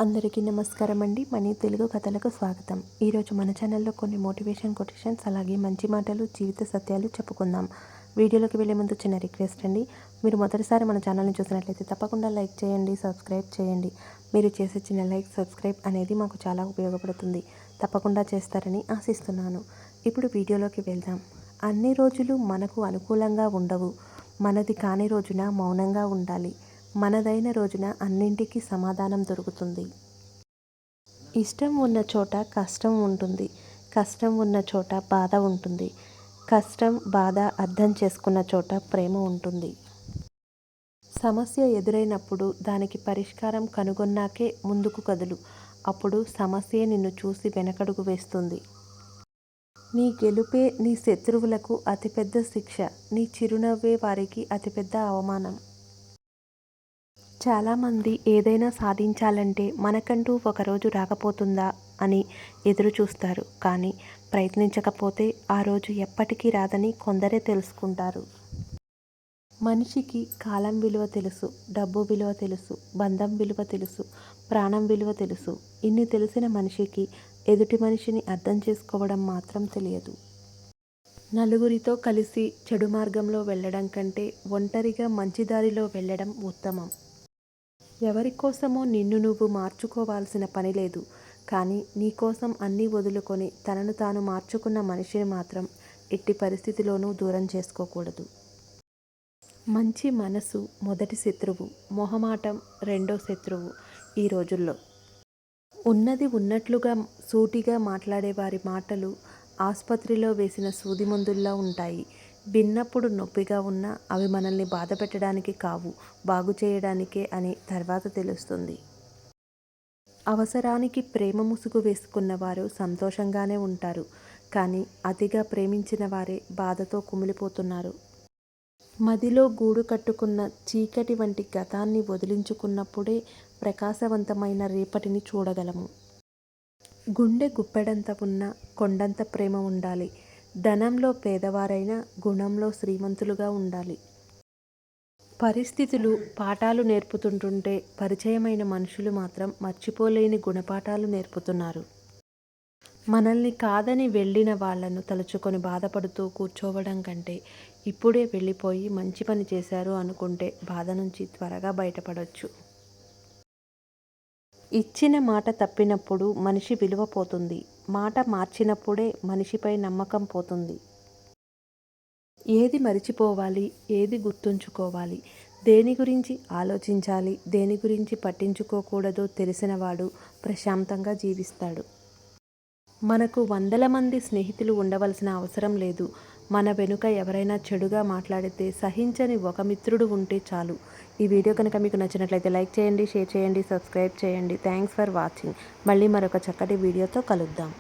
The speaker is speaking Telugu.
అందరికీ నమస్కారం అండి. మనీ తెలుగు కథలకు స్వాగతం. ఈరోజు మన ఛానల్లో కొన్ని మోటివేషన్ కొటేషన్స్ అలాగే మంచి మాటలు, జీవిత సత్యాలు చెప్పుకుందాం. వీడియోలోకి వెళ్ళే ముందు చిన్న రిక్వెస్ట్ అండి. మీరు మొదటిసారి మన ఛానల్ని చూసినట్లయితే తప్పకుండా లైక్ చేయండి, సబ్స్క్రైబ్ చేయండి. మీరు చేసే చిన్న లైక్, సబ్స్క్రైబ్ అనేది మాకు చాలా ఉపయోగపడుతుంది. తప్పకుండా చేస్తారని ఆశిస్తున్నాను. ఇప్పుడు వీడియోలోకి వెళ్దాం. అన్ని రోజులు మనకు అనుకూలంగా ఉండవు. మనది కాని రోజున మౌనంగా ఉండాలి. మనదైన రోజున అన్నింటికీ సమాధానం దొరుకుతుంది. ఇష్టం ఉన్న చోట కష్టం ఉంటుంది. కష్టం ఉన్న చోట బాధ ఉంటుంది. కష్టం, బాధ అర్థం చేసుకున్న చోట ప్రేమ ఉంటుంది. సమస్య ఎదురైనప్పుడు దానికి పరిష్కారం కనుగొన్నాకే ముందుకు కదులు. అప్పుడు సమస్యే నిన్ను చూసి వెనకడుగు వేస్తుంది. నీ గెలుపే నీ శత్రువులకు అతిపెద్ద శిక్ష. నీ చిరునవ్వే వారికి అతిపెద్ద అవమానం. చాలామంది ఏదైనా సాధించాలంటే మనకంటూ ఒకరోజు రాకపోతుందా అని ఎదురు చూస్తారు. కానీ ప్రయత్నించకపోతే ఆ రోజు ఎప్పటికీ రాదని కొందరే తెలుసుకుంటారు. మనిషికి కాలం విలువ తెలుసు, డబ్బు విలువ తెలుసు, బంధం విలువ తెలుసు, ప్రాణం విలువ తెలుసు. ఇన్ని తెలిసిన మనిషికి ఎదుటి మనిషిని అర్థం చేసుకోవడం మాత్రం తెలియదు. నలుగురితో కలిసి చెడు మార్గంలో వెళ్ళడం కంటే ఒంటరిగా మంచి దారిలో వెళ్ళడం ఉత్తమం. ఎవరి కోసమో నిన్ను నువ్వు మార్చుకోవాల్సిన పని లేదు. కానీ నీకోసం అన్నీ వదులుకొని తనను తాను మార్చుకున్న మనిషిని మాత్రం ఎట్టి పరిస్థితిలోనూ దూరం చేసుకోకూడదు. మంచి మనసు మొదటి శత్రువు, మొహమాటం రెండో శత్రువు. ఈ రోజుల్లో ఉన్నది ఉన్నట్లుగా సూటిగా మాట్లాడే వారి మాటలు ఆసుపత్రిలో వేసిన సూది మందుల్లా ఉంటాయి. విన్నప్పుడు నొప్పిగా ఉన్నా అవి మనల్ని బాధ పెట్టడానికి కావు, బాగు చేయడానికే అని తర్వాత తెలుస్తుంది. అవసరానికి ప్రేమ ముసుగు వేసుకున్న వారు సంతోషంగానే ఉంటారు. కానీ అతిగా ప్రేమించిన వారే బాధతో కుమిలిపోతున్నారు. మదిలో గూడు కట్టుకున్న చీకటి వంటి గతాన్ని వదిలించుకున్నప్పుడే ప్రకాశవంతమైన రేపటిని చూడగలము. గుండె గుప్పెడంత ఉన్న కొండంత ప్రేమ ఉండాలి. ధనంలో పేదవారైనా గుణంలో శ్రీమంతులుగా ఉండాలి. పరిస్థితులు పాఠాలు నేర్పుతుంటుంటే పరిచయమైన మనుషులు మాత్రం మర్చిపోలేని గుణపాఠాలు నేర్పుతున్నారు. మనల్ని కాదని వెళ్ళిన వాళ్లను తలుచుకొని బాధపడుతూ కూర్చోవడం కంటే ఇప్పుడే వెళ్ళిపోయి మంచి పని చేశారు అనుకుంటే బాధ నుంచి త్వరగా బయటపడొచ్చు. ఇచ్చిన మాట తప్పినప్పుడు మనిషి విలువ పోతుంది. మాట మార్చినప్పుడే మనిషిపై నమ్మకం పోతుంది. ఏది మరిచిపోవాలి, ఏది గుర్తుంచుకోవాలి, దేని గురించి ఆలోచించాలి, దేని గురించి పట్టించుకోకూడదో తెలిసినవాడు ప్రశాంతంగా జీవిస్తాడు. మనకు వందల మంది స్నేహితులు ఉండవలసిన అవసరం లేదు. మన వెనుక ఎవరైనా చెడుగా మాట్లాడితే సహించని ఒక మిత్రుడు ఉంటే చాలు. ఈ వీడియో కనుక మీకు నచ్చినట్లయితే లైక్ చేయండి, షేర్ చేయండి, సబ్స్క్రైబ్ చేయండి. Thanks for watching. మళ్ళీ మరొక చక్కటి వీడియోతో కలుద్దాం.